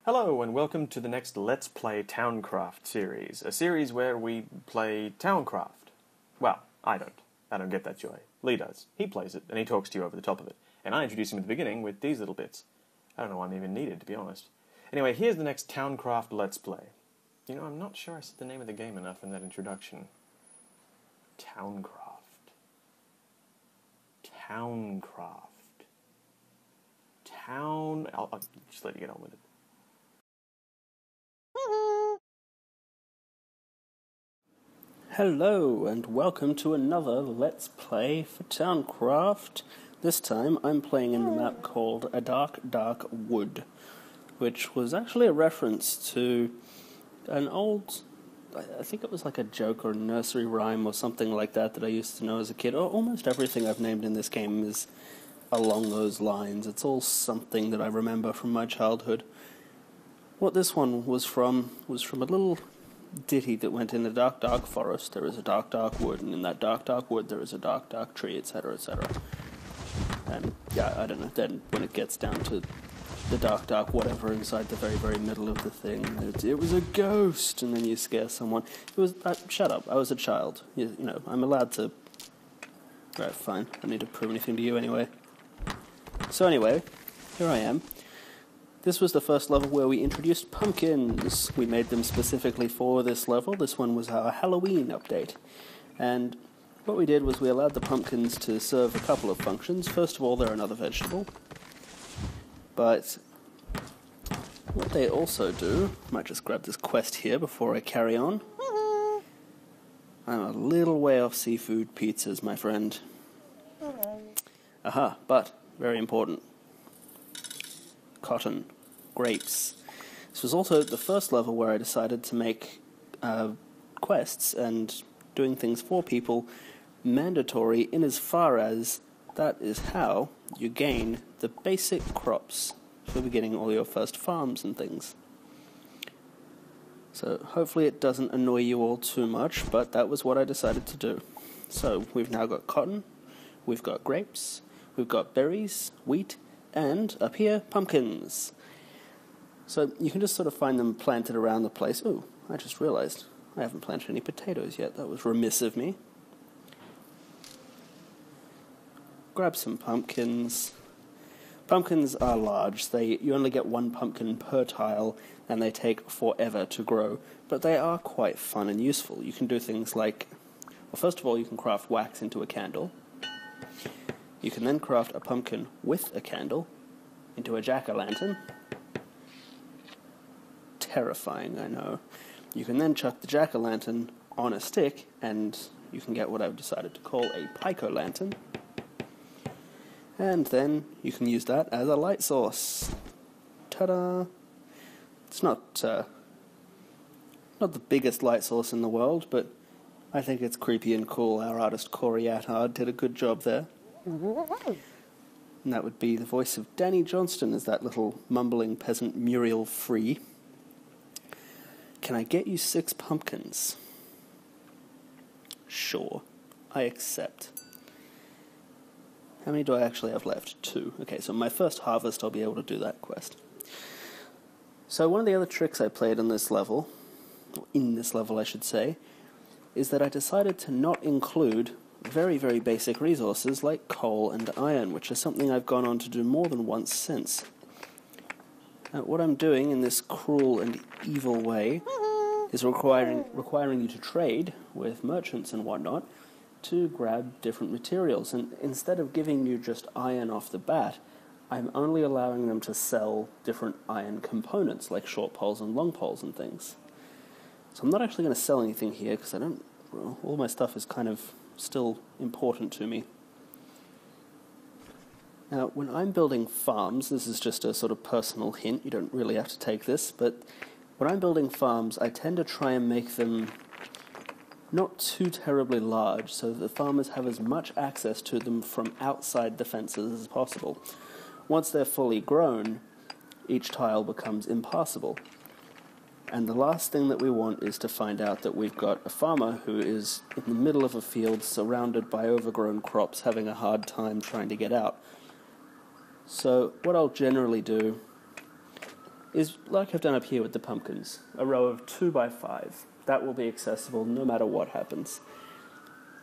Hello and welcome to the next Let's Play TownCraft series, a series where we play TownCraft. Well, I don't. I don't get that joy. Lee does. He plays it, and he talks to you over the top of it. And I introduce him at the beginning with these little bits. I don't know why I'm even needed, to be honest. Anyway, here's the next TownCraft Let's Play. You know, I'm not sure I said the name of the game enough in that introduction. TownCraft. I'll just let you get on with it. Hello, and welcome to another Let's Play for TownCraft. This time I'm playing in the map called A Dark, Dark Wood, which was actually a reference to an old, I think it was like a joke or a nursery rhyme or something like that I used to know as a kid. Almost everything I've named in this game is along those lines. It's all something that I remember from my childhood. What this one was from a little ditty that went in the dark, dark forest. There is a dark, dark wood, and in that dark, dark wood there is a dark, dark tree, etc., etc. And yeah, I don't know, then when it gets down to the dark, dark whatever inside the very, very middle of the thing, it was a ghost, and then you scare someone. It was, shut up, I was a child. You know, I'm allowed to... Right, fine, I don't need to prove anything to you anyway. So anyway, here I am. This was the first level where we introduced pumpkins. We made them specifically for this level. This one was our Halloween update. And what we did was we allowed the pumpkins to serve a couple of functions. First of all, they're another vegetable. But what they also do... I might just grab this quest here before I carry on. I'm a little way off seafood pizzas, my friend. Aha, but very important. Cotton. Grapes. This was also the first level where I decided to make quests and doing things for people mandatory in as far as that is how you gain the basic crops for beginning all your first farms and things. So hopefully it doesn't annoy you all too much, but that was what I decided to do. So we've now got cotton, we've got grapes, we've got berries, wheat, and up here, pumpkins. So you can just sort of find them planted around the place. Ooh, I just realized I haven't planted any potatoes yet. That was remiss of me. Grab some pumpkins. Pumpkins are large. You only get one pumpkin per tile, and they take forever to grow. But they are quite fun and useful. You can do things like... Well, first of all, you can craft wax into a candle. You can then craft a pumpkin with a candle into a jack-o'-lantern. Terrifying, I know. You can then chuck the jack-o'-lantern on a stick, and you can get what I've decided to call a pike-o'-lantern. And then you can use that as a light source. Ta-da! It's not the biggest light source in the world, but I think it's creepy and cool. Our artist Corey Attard did a good job there. And that would be the voice of Danny Johnston as that little mumbling peasant Muriel Free. Can I get you 6 pumpkins? Sure. I accept. How many do I actually have left? 2. Okay, so my first harvest I'll be able to do that quest. So one of the other tricks I played on this level, or in this level I should say, is that I decided to not include very, very basic resources like coal and iron, which is something I've gone on to do more than once since. What I'm doing in this cruel and evil way is requiring you to trade with merchants and whatnot to grab different materials. And instead of giving you just iron off the bat, I'm only allowing them to sell different iron components like short poles and long poles and things. So I'm not actually going to sell anything here because all my stuff is kind of still important to me. Now, when I'm building farms, this is just a sort of personal hint, you don't really have to take this, but when I'm building farms, I tend to try and make them not too terribly large, so that the farmers have as much access to them from outside the fences as possible. Once they're fully grown, each tile becomes impassable. And the last thing that we want is to find out that we've got a farmer who is in the middle of a field surrounded by overgrown crops having a hard time trying to get out. So what I'll generally do is like I've done up here with the pumpkins, a row of 2 by 5. That will be accessible no matter what happens.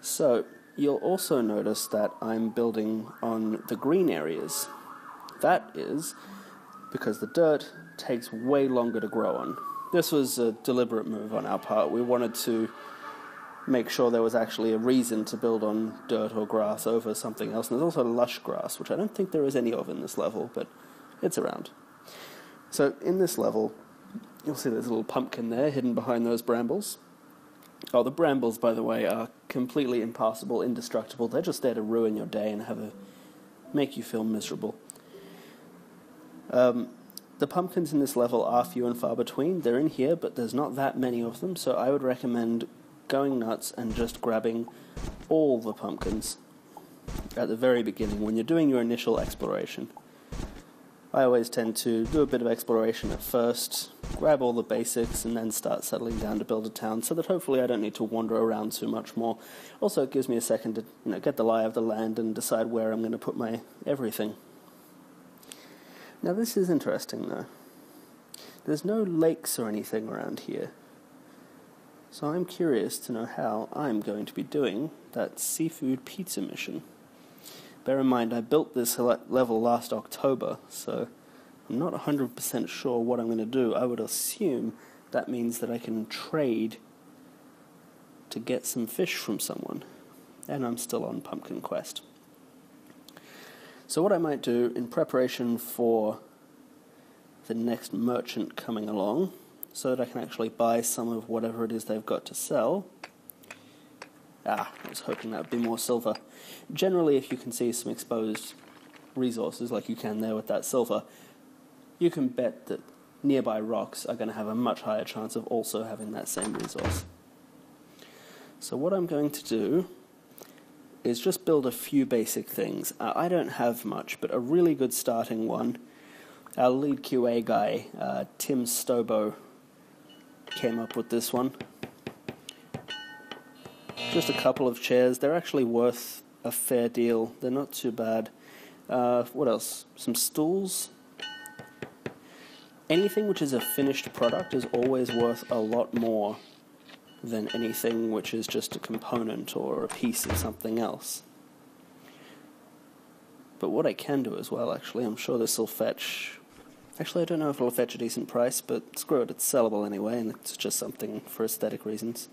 So, you'll also notice that I'm building on the green areas. That is because the dirt takes way longer to grow on. This was a deliberate move on our part. We wanted to make sure there was actually a reason to build on dirt or grass over something else. And there's also lush grass, which I don't think there is any of in this level, but it's around. So in this level, you'll see there's a little pumpkin there hidden behind those brambles. Oh, the brambles, by the way, are completely impassable, indestructible. They're just there to ruin your day and make you feel miserable. The pumpkins in this level are few and far between. They're in here, but there's not that many of them, so I would recommend going nuts and just grabbing all the pumpkins at the very beginning when you're doing your initial exploration. I always tend to do a bit of exploration at first, grab all the basics, and then start settling down to build a town so that hopefully I don't need to wander around too much more. Also, it gives me a second to get the lie of the land and decide where I'm going to put my everything. Now this is interesting though. There's no lakes or anything around here. So I'm curious to know how I'm going to be doing that seafood pizza mission. Bear in mind, I built this level last October, so I'm not 100% sure what I'm going to do. I would assume that means that I can trade to get some fish from someone. And I'm still on Pumpkin Quest. So what I might do in preparation for the next merchant coming along, so that I can actually buy some of whatever it is they've got to sell. I was hoping that would be more silver. Generally, if you can see some exposed resources, like you can there with that silver, you can bet that nearby rocks are going to have a much higher chance of also having that same resource. So what I'm going to do is just build a few basic things. I don't have much, but a really good starting one. Our lead QA guy, Tim Stobo, came up with this one. Just a couple of chairs. They're actually worth a fair deal. They're not too bad. What else? Some stools. Anything which is a finished product is always worth a lot more than anything which is just a component or a piece of something else. But what I can do as well, actually, I'm sure this will fetch... Actually, I don't know if it'll fetch a decent price, but screw it, it's sellable anyway, and it's just something for aesthetic reasons.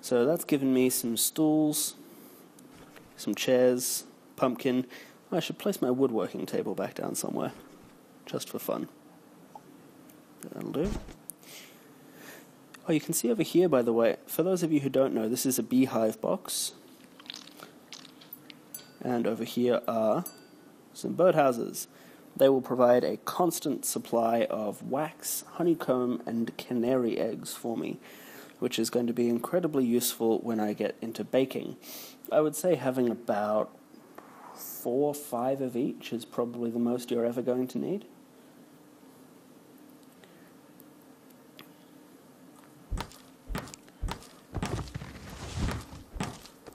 So that's given me some stools, some chairs, pumpkin. I should place my woodworking table back down somewhere, just for fun. That'll do. Oh, you can see over here, by the way, for those of you who don't know, this is a beehive box. And over here are some birdhouses. They will provide a constant supply of wax, honeycomb, and canary eggs for me, which is going to be incredibly useful when I get into baking. I would say having about 4 or 5 of each is probably the most you're ever going to need.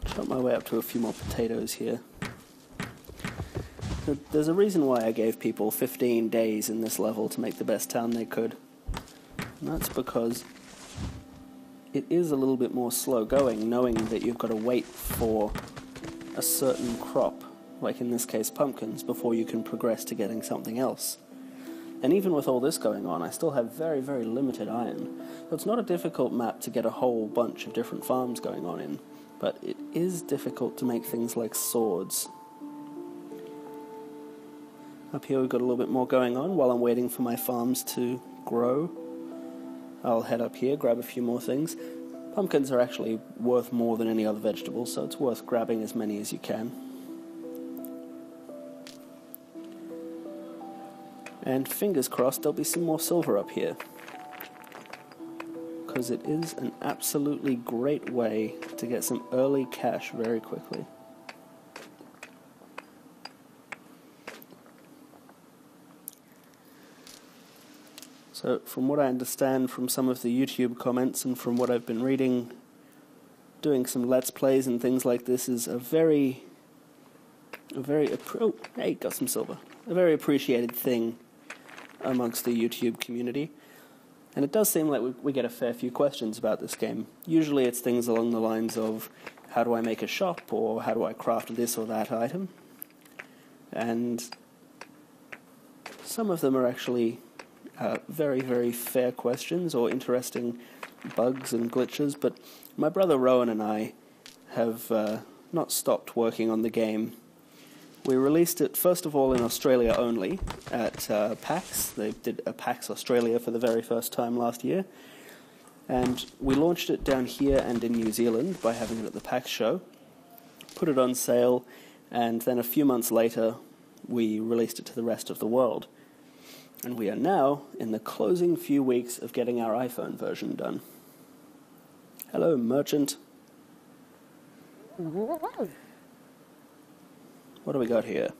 Chop my way up to a few more potatoes here. There's a reason why I gave people 15 days in this level to make the best town they could. And that's because it is a little bit more slow going, knowing that you've got to wait for a certain crop, like in this case pumpkins, before you can progress to getting something else. And even with all this going on, I still have very, very limited iron. So it's not a difficult map to get a whole bunch of different farms going on in, but it is difficult to make things like swords. Up here we've got a little bit more going on while I'm waiting for my farms to grow. I'll head up here, grab a few more things. Pumpkins are actually worth more than any other vegetable, so it's worth grabbing as many as you can. And fingers crossed there'll be some more silver up here, because it is an absolutely great way to get some early cash very quickly. So from what I understand from some of the YouTube comments and from what I've been reading, doing some Let's Plays and things like this is oh, hey, got some silver. a very appreciated thing amongst the YouTube community. And it does seem like we get a fair few questions about this game. Usually it's things along the lines of, how do I make a shop, or how do I craft this or that item? And some of them are actually very, very fair questions or interesting bugs and glitches, but my brother Rowan and I have not stopped working on the game. We released it, first of all, in Australia only, at PAX. They did a PAX Australia for the very first time last year. And we launched it down here and in New Zealand by having it at the PAX show, put it on sale, and then a few months later, we released it to the rest of the world. And we are now in the closing few weeks of getting our iPhone version done. Hello, merchant. What do we got here?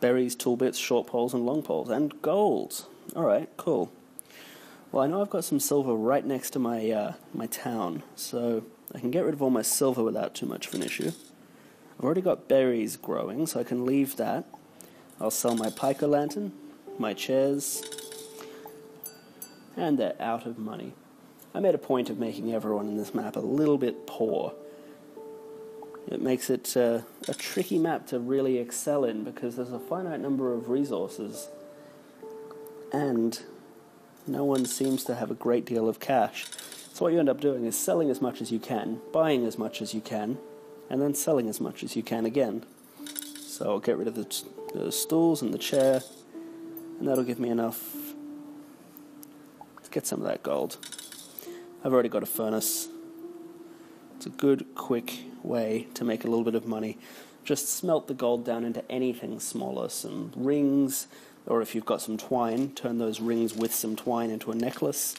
Berries, toolbits, short poles, and long poles, and gold. Alright, cool. Well, I know I've got some silver right next to my my town, so I can get rid of all my silver without too much of an issue. I've already got berries growing, so I can leave that. I'll sell my pico lantern, my chairs, and they're out of money. I made a point of making everyone in this map a little bit poor. It makes it a tricky map to really excel in because there's a finite number of resources and no one seems to have a great deal of cash. So what you end up doing is selling as much as you can, buying as much as you can, and then selling as much as you can again. So I'll get rid of the stools and the chair, and that'll give me enough to get some of that gold. I've already got a furnace. It's a good, quick way to make a little bit of money. Just smelt the gold down into anything smaller, some rings, or if you've got some twine, turn those rings with some twine into a necklace.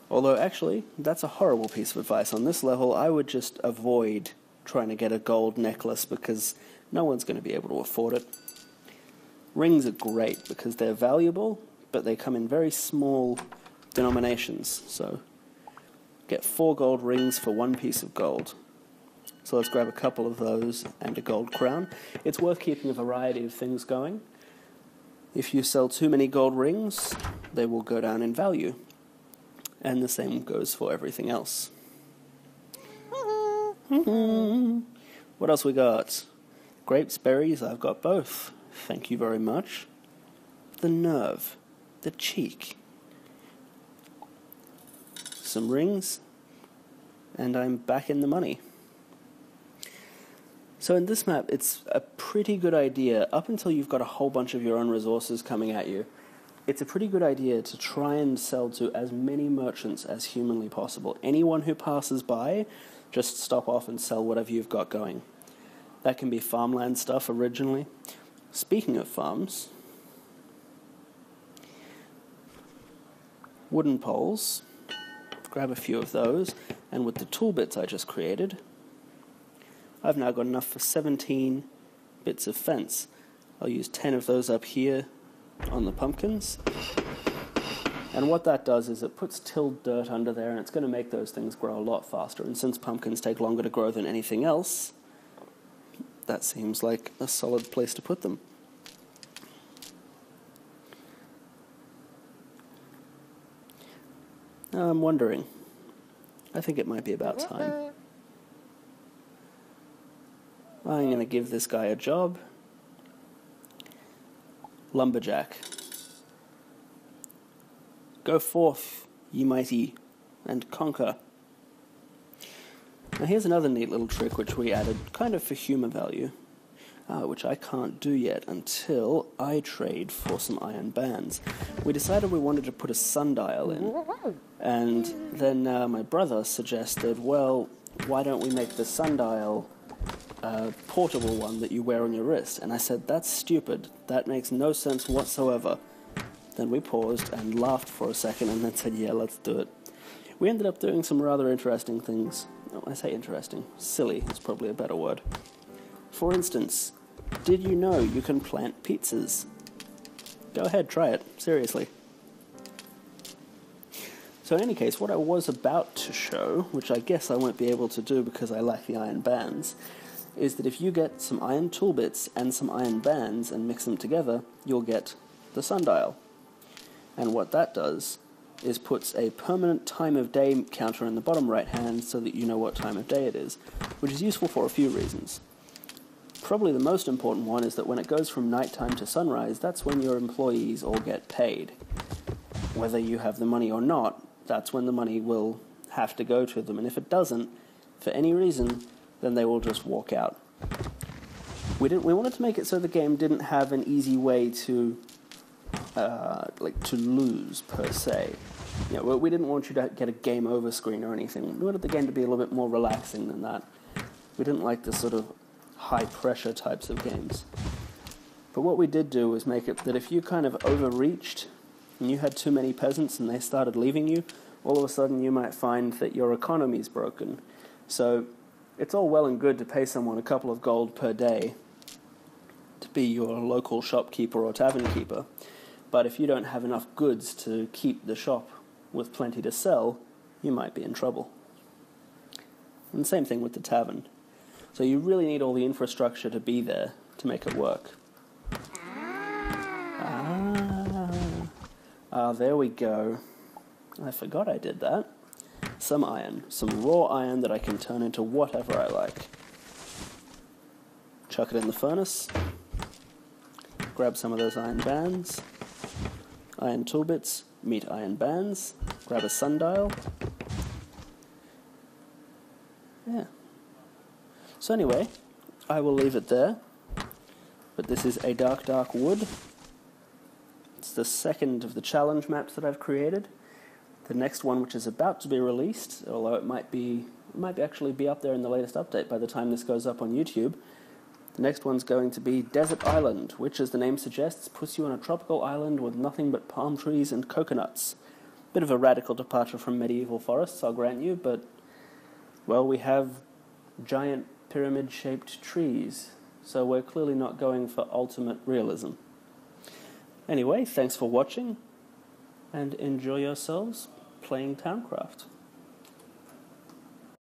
Although, actually, that's a horrible piece of advice. On this level, I would just avoid trying to get a gold necklace because no one's going to be able to afford it. Rings are great because they're valuable, but they come in very small denominations, so get 4 gold rings for 1 piece of gold. So let's grab a couple of those and a gold crown. It's worth keeping a variety of things going. If you sell too many gold rings, they will go down in value. And the same goes for everything else. What else we got? Grapes, berries, I've got both. Thank you very much. The nerve. The cheek. Some rings, and I'm back in the money. So in this map, it's a pretty good idea, up until you've got a whole bunch of your own resources coming at you, it's a pretty good idea to try and sell to as many merchants as humanly possible. Anyone who passes by, just stop off and sell whatever you've got going. That can be farmland stuff originally. Speaking of farms, wooden poles. Grab a few of those, and with the tool bits I just created, I've now got enough for 17 bits of fence. I'll use 10 of those up here on the pumpkins, and what that does is it puts tilled dirt under there, and it's going to make those things grow a lot faster, and since pumpkins take longer to grow than anything else, that seems like a solid place to put them. Now I'm wondering, I think it might be about time. I'm going to give this guy a job. Lumberjack. Go forth, ye mighty, and conquer. Now here's another neat little trick which we added kind of for humour value, which I can't do yet until I trade for some iron bands. We decided we wanted to put a sundial in, and then my brother suggested, well, why don't we make the sundial a portable one that you wear on your wrist? And I said, that's stupid, that makes no sense whatsoever. Then we paused and laughed for a second and then said, yeah, let's do it. We ended up doing some rather interesting things. Oh, I say interesting, silly is probably a better word. For instance, did you know you can plant pizzas? Go ahead, try it, seriously. So in any case, what I was about to show, which I guess I won't be able to do because I lack the iron bands, is that if you get some iron tool bits and some iron bands and mix them together, you'll get the Sundial. And what that does is puts a permanent time of day counter in the bottom right hand so that you know what time of day it is, which is useful for a few reasons. Probably the most important one is that when it goes from nighttime to sunrise, that's when your employees all get paid. Whether you have the money or not, that's when the money will have to go to them, and if it doesn't, for any reason, then they will just walk out. We wanted to make it so the game didn't have an easy way to lose, per se. You know, we didn't want you to get a game over screen or anything. We wanted the game to be a little bit more relaxing than that. We didn't like the sort of high-pressure types of games. But what we did do was make it that if you kind of overreached and you had too many peasants and they started leaving you, all of a sudden you might find that your economy's broken. So it's all well and good to pay someone a couple of gold per day to be your local shopkeeper or tavern keeper, but if you don't have enough goods to keep the shop with plenty to sell, you might be in trouble. And the same thing with the tavern. So you really need all the infrastructure to be there to make it work. There we go. I forgot I did that. Some iron. Some raw iron that I can turn into whatever I like. Chuck it in the furnace. Grab some of those iron bands. Iron tool bits. Meet iron bands. Grab a sundial. Yeah. So anyway, I will leave it there. But this is A Dark, Dark Wood. It's the second of the challenge maps that I've created. The next one, which is about to be released, although it might actually be up there in the latest update by the time this goes up on YouTube. The next one's going to be Desert Island, which, as the name suggests, puts you on a tropical island with nothing but palm trees and coconuts. Bit of a radical departure from medieval forests, I'll grant you, but, well, we have giant pyramid-shaped trees, so we're clearly not going for ultimate realism. Anyway, thanks for watching, and enjoy yourselves playing TownCraft.